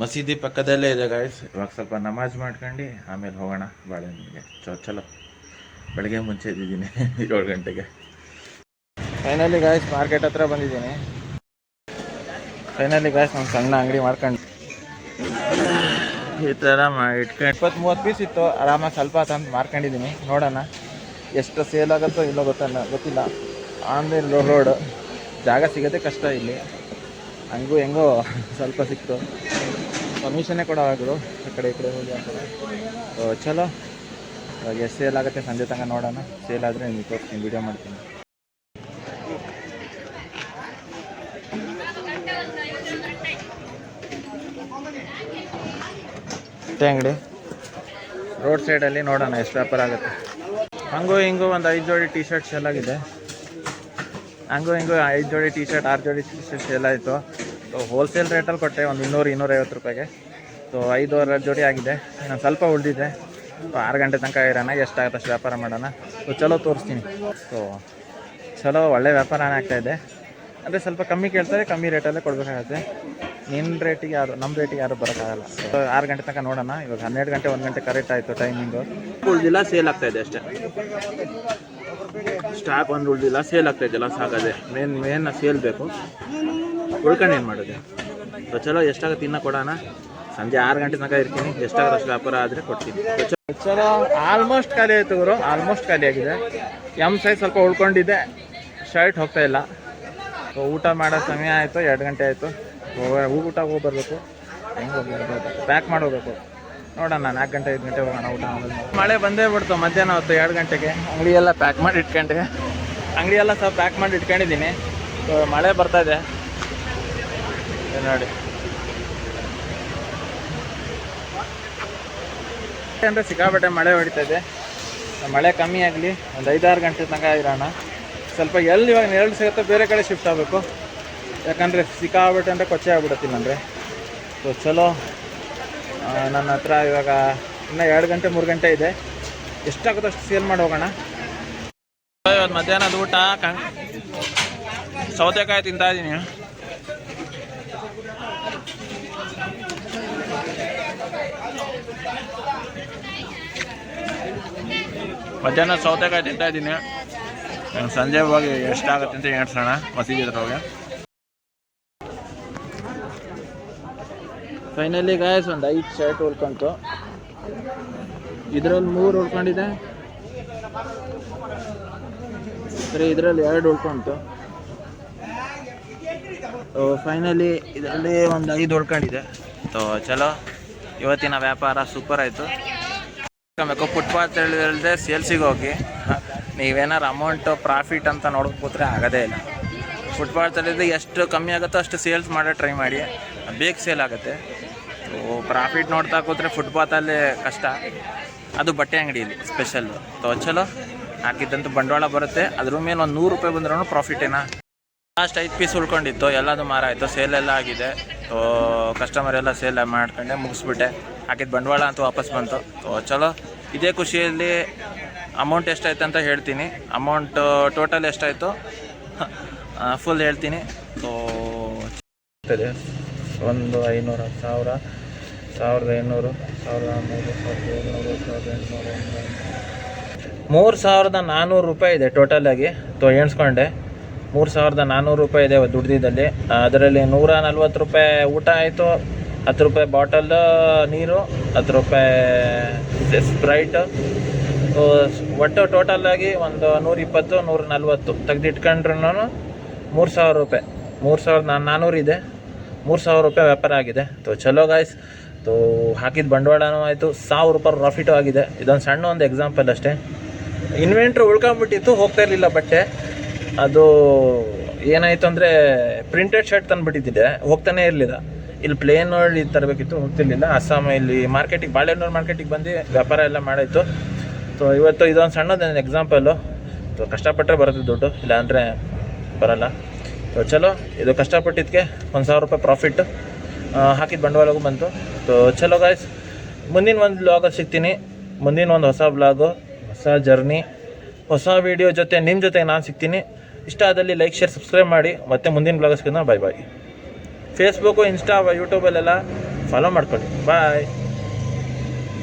ಮಸೀದಿ ಪಕ್ಕದಲ್ಲೇ ಇದೆ ಗಾಯ್ಸ್. ಇವಾಗ ಸ್ವಲ್ಪ ನಮಾಜ್ ಮಾಡ್ಕೊಂಡು ಆಮೇಲೆ ಹೋಗೋಣ ಬಾಳೆಹಣ್ಣಿಗೆ. ಚಲೋ ಬೆಳಗ್ಗೆ ಮುಂಚೆ ಇದ್ದಿದ್ದೀನಿ 7 ಗಂಟೆಗೆ. ಫೈನಲಿ ಗಾಯ್ಸ್ ಮಾರ್ಕೆಟ್ ಹತ್ರ ಬಂದಿದ್ದೀನಿ. ಫೈನಲಿ ಗಾಯ್ಸ್ ಒಂದು ಸಣ್ಣ ಅಂಗಡಿ ಮಾಡ್ಕೊಂಡು ಈ ಥರ ಇಟ್ಕೊಂಡು 20-30 ಪೀಸ್ ಇತ್ತು. ಆರಾಮಾಗಿ ಸ್ವಲ್ಪ ತಂದು ಮಾರ್ಕೊಂಡಿದ್ದೀನಿ. ನೋಡೋಣ ಎಷ್ಟು ಸೇಲ್ ಆಗುತ್ತೋ ಇಲ್ಲೋ ಗೊತ್ತಿಲ್ಲ. ಆನ್ಲೈನ್ ರೋಡ್ ಜಾಗ ಸಿಗೋದೇ ಕಷ್ಟ ಇಲ್ಲಿ. ಹಂಗೂ ಹೆಂಗೋ ಸ್ವಲ್ಪ ಸಿಕ್ತು. ಕಮಿಷನ್ನೇ ಕೊಡೋವಾಗರು ಆ ಕಡೆ ಈ ಕಡೆ ಹೋಗಿ ಅಂತಾರೆ. ಚಲೋ ಇವಾಗ ಎಷ್ಟು ಸೇಲ್ ಆಗುತ್ತೆ ಸಂಜೆ ತನಕ ನೋಡೋಣ. ಸೇಲ್ ಆದರೆ ನಿಮಗೆ ತೋರಿಸ್ತೀನಿ, ವೀಡಿಯೋ ಮಾಡ್ತೀನಿ. ಅಂಗಡಿ ರೋಡ್ ಸೈಡಲ್ಲಿ ನೋಡೋಣ ಎಷ್ಟು ವ್ಯಾಪಾರ ಆಗುತ್ತೆ. ಹಂಗೂ ಹಿಂಗೂ ಒಂದು 5 ಜೋಡಿ ಟಿ ಶರ್ಟ್ ಸೇಲ್ ಆಗಿದೆ. ಹಂಗೂ ಹಿಂಗೂ 5 ಜೋಡಿ ಟಿ ಶರ್ಟ್ 6 ಜೋಡಿ ಟಿ ಶರ್ಟ್ ಸೇಲ್ ಆಯಿತು. ಹೋಲ್ಸೇಲ್ ರೇಟಲ್ಲಿ ಕೊಟ್ಟೆ ಒಂದು 200-250 ರೂಪಾಯಿಗೆ. 5 ಜೋಡಿ ಆಗಿದೆ. ಇನ್ನೊಂದು ಸ್ವಲ್ಪ ಉಳಿದಿದೆ. 6 ಗಂಟೆ ತನಕ ಇರೋಣ, ಎಷ್ಟಾಗುತ್ತೆ ಅಷ್ಟು ವ್ಯಾಪಾರ ಮಾಡೋಣ. ಚಲೋ ತೋರಿಸ್ತೀನಿ. ಚಲೋ ಒಳ್ಳೆ ವ್ಯಾಪಾರನೇ ಆಗ್ತಾಯಿದೆ. ಅಂದರೆ ಸ್ವಲ್ಪ ಕಮ್ಮಿ ಕೇಳ್ತಾರೆ, ಕಮ್ಮಿ ರೇಟಲ್ಲೇ ಕೊಡಬೇಕಾಗತ್ತೆ. ನಿಮ್ಮ ರೇಟಿಗೆ ನಮ್ಮ ರೇಟಿಗೆ ಯಾರು ಬರೋಕ್ಕಾಗಲ್ಲ. 6 ಗಂಟೆ ತನಕ ನೋಡೋಣ. ಇವಾಗ 12 ಗಂಟೆ 1 ಗಂಟೆ ಕರೆಕ್ಟ್ ಆಯಿತು ಟೈಮಿಂಗು. ಉಳಿದಿಲ್ಲ, ಸೇಲ್ ಆಗ್ತಾಯಿದೆ ಅಷ್ಟೇ. ಸ್ಟಾಕ್ ಒಂದು ಉಳಿದಿಲ್ಲ, ಸೇಲ್ ಆಗ್ತಾಯಿದ್ದೆಲ್ಲ ಸಾಕಾದೆ. ಮೇನ್ ಸೇಲ್ ಬೇಕು. ಉಳ್ಕೊಂಡು ಏನು ಮಾಡೋದು. ಚಲೋ ಎಷ್ಟಾಗುತ್ತೆ ಇನ್ನೂ ಕೊಡೋಣ. ಸಂಜೆ 6 ಗಂಟೆ ತನಕ ಇರ್ತೀನಿ. ಎಷ್ಟಾಗುತ್ತೆ ಅಷ್ಟು ವ್ಯಾಪಾರ ಆದರೆ ಕೊಡ್ತೀನಿ. ಚಲೋ ಆಲ್ಮೋಸ್ಟ್ ಖಾಲಿ ಆಯಿತು ಗುರು. ಆಲ್ಮೋಸ್ಟ್ ಖಾಲಿ ಆಗಿದೆ. ಎಮ್ ಸೈಜ್ ಸ್ವಲ್ಪ ಉಳ್ಕೊಂಡಿದ್ದೆ. ಶರ್ಟ್ ಹೋಗ್ತಾ ಇಲ್ಲ. ಊಟ ಮಾಡೋ ಸಮಯ ಆಯಿತು. 2 ಗಂಟೆ ಆಯಿತು. ಊಟ ಹೋಗ್ಬರ್ಬೇಕು. ಹೆಂಗೆ ಹೋಗ್ಬರ್ಬೇಕು, ಪ್ಯಾಕ್ ಮಾಡೋಬೇಕು. ನೋಡೋಣ 4 ಗಂಟೆ 5 ಗಂಟೆ ಹೋಗೋಣ ಊಟ. ಮಳೆ ಬಂದೇ ಬಿಡ್ತು ಮಧ್ಯಾಹ್ನ ಹೊತ್ತು 2 ಗಂಟೆಗೆ. ಅಂಗಡಿಯೆಲ್ಲ ಪ್ಯಾಕ್ ಮಾಡಿ ಇಟ್ಕೊಂಡೆ. ಅಂಗಡಿಯೆಲ್ಲ ಸ್ವಲ್ಪ ಪ್ಯಾಕ್ ಮಾಡಿ ಇಟ್ಕೊಂಡಿದ್ದೀನಿ. ಮಳೆ ಬರ್ತಾಯಿದೆ ನೋಡಿ. ಅಂದರೆ ಸಿಕ್ಕಾಪಟ್ಟೆ ಮಳೆ ಹೊಡಿತಾಯಿದೆ. ಮಳೆ ಕಮ್ಮಿ ಆಗಲಿ, ಒಂದು 5-6 ಗಂಟೆ ತನಕ ಇರೋಣ. ಸ್ವಲ್ಪ ಇವಾಗ ನೆರಳು ಸಿಗುತ್ತೋ ಬೇರೆ ಕಡೆ ಶಿಫ್ಟ್ ಆಗಬೇಕು. ಯಾಕಂದರೆ ಸಿಕ್ಕಾಪಟ್ಟೆ ಅಂದರೆ ಕೊಚ್ಚೆ ಆಗ್ಬಿಡುತ್ತಿಲ್ಲ ಅಂದರೆ. ಚಲೋ ನನ್ನ ಹತ್ರ ಇವಾಗ ಇನ್ನೂ 2 ಗಂಟೆ 3 ಗಂಟೆ ಇದೆ. ಎಷ್ಟಾಗುತ್ತೋ ಅಷ್ಟು ಸೇಲ್ ಮಾಡಿ ಹೋಗೋಣ. ಇವತ್ತು ಮಧ್ಯಾಹ್ನದ ಊಟ ಸೌತೆಕಾಯಿ ತಿಂತಾಯಿದ್ದೀನಿ. ಮಧ್ಯಾಹ್ನ ಸೌತೆಕಾಯಿ ತಿಂತಾಯಿದ್ದೀನಿ. ಸಂಜೆ ಹೋಗಿ ಎಷ್ಟಾಗುತ್ತೆ ಅಂತ ಹೇಳ್ಸೋಣ ಮಸೀದಿ ಹತ್ರ ಹೋಗಿ. ಫೈನಲಿ ಗಾಯ್ಸ್ ಒಂದು 5 ಶರ್ಟ್ ಉಳ್ಕೊಂತು. ಇದರಲ್ಲಿ 3 ಉಳ್ಕೊಂಡಿದೆ. ಸರಿ, ಇದರಲ್ಲಿ 2 ಉಳ್ಕೊಂತು. ಫೈನಲಿ ಇದರಲ್ಲಿ ಒಂದು 5 ಉಳ್ಕೊಂಡಿದೆ. ಚಲೋ ಇವತ್ತಿನ ವ್ಯಾಪಾರ ಸೂಪರ್ ಆಯಿತು. ಫುಟ್ಪಾತ್ ಹೇಳಿದೆ ಸೇಲ್ಸಿಗೆ ಹೋಗಿ ನೀವೇನಾರು ಅಮೌಂಟು ಪ್ರಾಫಿಟ್ ಅಂತ ನೋಡೋಕೆ ಕೂತ್ರೆ ಆಗೋದೇ ಇಲ್ಲ. ಫುಟ್ಪಾತಲ್ಲಿದ್ದು ಎಷ್ಟು ಕಮ್ಮಿ ಆಗುತ್ತೋ ಅಷ್ಟು ಸೇಲ್ಸ್ ಮಾಡೋ ಟ್ರೈ ಮಾಡಿ, ಬೇಗ ಸೇಲ್ ಆಗುತ್ತೆ. ಪ್ರಾಫಿಟ್ ನೋಡ್ತಾ ಕೂತ್ರೆ ಫುಟ್ಪಾತಲ್ಲಿ ಕಷ್ಟ. ಅದು ಬಟ್ಟೆ ಅಂಗಡಿಯಲ್ಲಿ ಸ್ಪೆಷಲ್ಲು. ಚಲೋ ಹಾಕಿದ್ದಂತೂ ಬಂಡವಾಳ ಬರುತ್ತೆ. ಅದ್ರ ಮೇಲೆ ಒಂದು 100 ರೂಪಾಯಿ ಬಂದ್ರೂ ಪ್ರಾಫಿಟೇನಾ. Last 5 piece ಉಳ್ಕೊಂಡಿತ್ತು. ಎಲ್ಲದು ಮಾರಾಯಿತು, ಸೇಲೆಲ್ಲ ಆಗಿದೆ. ಕಸ್ಟಮರ್ ಎಲ್ಲ ಸೇಲ್ ಮಾಡ್ಕೊಂಡೆ ಮುಗಿಸ್ಬಿಟ್ಟೆ. ಹಾಕಿದ ಬಂಡವಾಳ ಅಂತೂ ವಾಪಸ್ ಬಂತು. ಚಲೋ ಇದೇ ಖುಷಿಯಲ್ಲಿ ಅಮೌಂಟ್ ಎಷ್ಟಾಯ್ತು ಅಂತ ಹೇಳ್ತೀನಿ. ಅಮೌಂಟ್ ಟೋಟಲ್ ಎಷ್ಟಾಯಿತು ಫುಲ್ ಹೇಳ್ತೀನಿ. ಒಂದು 500, 1000, 1500, 1400, 1700, 3400 ರೂಪಾಯಿ ಇದೆ ಟೋಟಲಾಗಿ. ಎಣಿಸ್ಕೊಂಡೆ 3400 ರೂಪಾಯಿ ಇದೆ ದುಡ್ದಿದ್ದಲ್ಲಿ. ಅದರಲ್ಲಿ 140 ರೂಪಾಯಿ ಊಟ ಆಯಿತು, 10 ರೂಪಾಯಿ ಬಾಟಲ್ ನೀರು, 10 ರೂಪಾಯಿ ಸ್ಪ್ರೈಟ್. ಒಟ್ಟು ಟೋಟಲಾಗಿ ಒಂದು 120, 140 ತೆಗೆದಿಟ್ಕೊಂಡ್ರೂ 3000 ರೂಪಾಯಿ. 3400 ಇದೆ. 3000 ರೂಪಾಯಿ ವ್ಯಾಪಾರ ಆಗಿದೆ. ಚಲೋ ಗಾಯ್ಸ್. ಹಾಕಿದ ಬಂಡವಾಳನೂ ಆಯಿತು, 1000 ರೂಪಾಯಿ ಪ್ರಾಫಿಟು ಆಗಿದೆ. ಇದೊಂದು ಸಣ್ಣ ಒಂದು ಎಕ್ಸಾಂಪಲ್ ಅಷ್ಟೇ. ಇನ್ವೆಂಟ್ರಿ ಉಳ್ಕೊಂಬಿಟ್ಟಿತ್ತು, ಹೋಗ್ತಾ ಇರಲಿಲ್ಲ ಬಟ್ಟೆ. ಅದು ಏನಾಯಿತು ಅಂದರೆ ಪ್ರಿಂಟೆಡ್ ಶರ್ಟ್ ತಂದುಬಿಟ್ಟಿದ್ದೆ, ಹೋಗ್ತಾನೆ ಇರಲಿಲ್ಲ. ಇಲ್ಲಿ ಪ್ಲೇನ್ ನೋಡಿ ತರಬೇಕಿತ್ತು, ಹೋಗ್ತಿರ್ಲಿಲ್ಲ. ಇಲ್ಲಿ ಮಾರ್ಕೆಟಿಗೆ, ಬಾಳೆಹೊನ್ನೂರು ಮಾರ್ಕೆಟಿಗೆ ಬಂದು ವ್ಯಾಪಾರ ಎಲ್ಲ ಮಾಡಾಯಿತು. ಇವತ್ತು ಇದೊಂದು ಸಣ್ಣದೊಂದು ಎಕ್ಸಾಂಪಲ್ಲು. ಕಷ್ಟಪಟ್ಟರೆ ಬರುತ್ತೆ ದುಡ್ಡು, ಇಲ್ಲಾಂದರೆ ಬರೋಲ್ಲ. ಚಲೋ ಇದು ಕಷ್ಟಪಟ್ಟಿದ್ದಕ್ಕೆ 1000 ರೂಪಾಯಿ ಪ್ರಾಫಿಟ್. ಹಾಕಿದ ಬಂಡವಾಳಗೂ ಬಂತು. ಚಲೋ ಗಾಯ್ಸ್, ಮುಂದಿನ ಒಂದು ಬ್ಲಾಗಲ್ಲಿ ಸಿಗ್ತೀನಿ. ಮುಂದಿನ ಒಂದು ಹೊಸ ಬ್ಲಾಗು, ಹೊಸ ಜರ್ನಿ, ಹೊಸ ವೀಡಿಯೋ ಜೊತೆ ನಿಮ್ಮ ಜೊತೆ ನಾನು ಸಿಗ್ತೀನಿ. ಇಷ್ಟ ಆದಲ್ಲಿ ಲೈಕ್, ಶೇರ್, ಸಬ್ಸ್ಕ್ರೈಬ್ ಮಾಡಿ. ಮತ್ತೆ ಮುಂದಿನ ಬ್ಲಾಗ್ ಸಿಗೋಣ. ಬಾಯ್ ಬಾಯ್. ಫೇಸ್ಬುಕ್ಕು, ಇನ್ಸ್ಟಾ, ಯೂಟ್ಯೂಬಲ್ಲೆಲ್ಲ ಫಾಲೋ ಮಾಡ್ಕೊಳ್ಳಿ. ಬಾಯ್.